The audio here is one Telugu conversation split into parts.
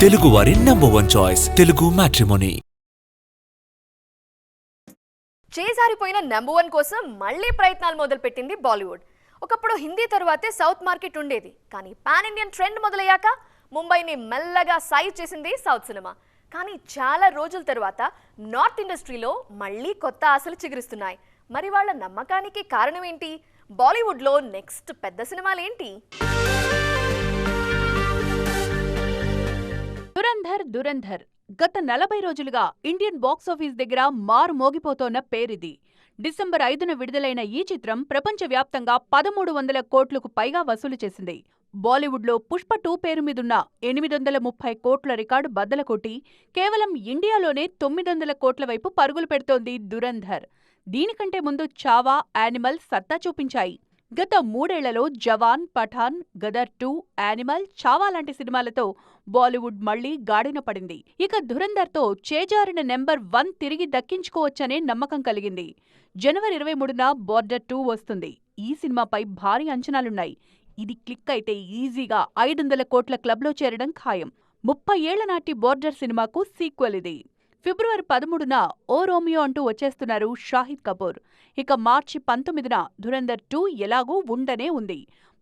తెలుగువారి #1 చాయిస్ తెలుగు మ్యాట్రిమోనీ. చేజారిపోయిన #1 కోసం మళ్ళీ ప్రయత్నాలు మొదలుపెట్టింది బాలీవుడ్. ఒకప్పుడు హిందీ తరువాతే సౌత్ మార్కెట్ ఉండేది, కానీ పాన్ ఇండియన్ ట్రెండ్ మొదలయ్యాక ముంబైని మెల్లగా సైజ్ చేసింది సౌత్ సినిమా. కానీ చాలా రోజుల తర్వాత నార్త్ ఇండస్ట్రీలో మళ్ళీ కొత్త ఆశలు చిగురిస్తున్నాయి. మరి వాళ్ళ నమ్మకానికి కారణం ఏంటి? బాలీవుడ్లో నెక్స్ట్ పెద్ద సినిమాలేంటి? దురంధర్ గత 40 రోజులుగా ఇండియన్ బాక్సాఫీస్ దగ్గర మారు మోగిపోతోన్న పేరిది. డిసెంబర్ 5న విడుదలైన ఈ చిత్రం ప్రపంచవ్యాప్తంగా 1300 కోట్లకు పైగా వసూలు చేసింది. బాలీవుడ్లో పుష్ప 2 పేరు మీదున్న 830 కోట్ల రికార్డు బద్దలకొట్టి కేవలం ఇండియాలోనే 900 కోట్ల వైపు పరుగులు పెడుతోంది దురంధర్. దీనికంటే ముందు చావా, యానిమల్ సత్తా చూపించాయి. గత 3 ఏళ్లలో జవాన్, పఠాన్, గదర్ 2, యానిమల్, చావా లాంటి సినిమాలతో బాలీవుడ్ మళ్లీ గాడిన పడింది. ఇక దురంధర్తో చేజారిన #1 తిరిగి దక్కించుకోవచ్చనే నమ్మకం కలిగింది. జనవరి 23న బార్డర్ 2 వస్తుంది. ఈ సినిమాపై భారీ అంచనాలున్నాయి. ఇది క్లిక్ అయితే ఈజీగా 500 కోట్ల క్లబ్లో చేరడం ఖాయం. 30 ఏళ్ల నాటి బార్డర్ సినిమాకు సీక్వెల్ ఇది. ఫిబ్రవరి 13న ఓ రోమియో అంటూ వచ్చేస్తున్నారు షాహిద్ కపూర్. ఇక మార్చి 19న దురంధర్ 2 ఎలాగూ ఉండనే ఉంది.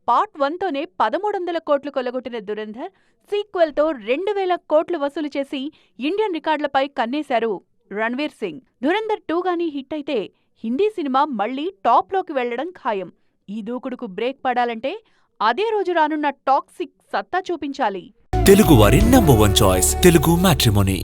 పార్ట్ 1తోనే 1300 కోట్లు కొల్లగొట్టిన దురంధర్ సీక్వెల్తో 2000 కోట్లు వసూలు చేసి ఇండియన్ రికార్డులపై కన్నేశారు రణ్వీర్ సింగ్. దురంధర్ 2 గానీ హిట్ అయితే హిందీ సినిమా మళ్లీ టాప్లోకి వెళ్లడం ఖాయం. ఈ దూకుడుకు బ్రేక్ పడాలంటే అదే రోజు రానున్న టాక్సిక్ సత్తా చూపించాలి. తెలుగువారి #1 చాయిస్ తెలుగు మ్యాట్రిమోనీ.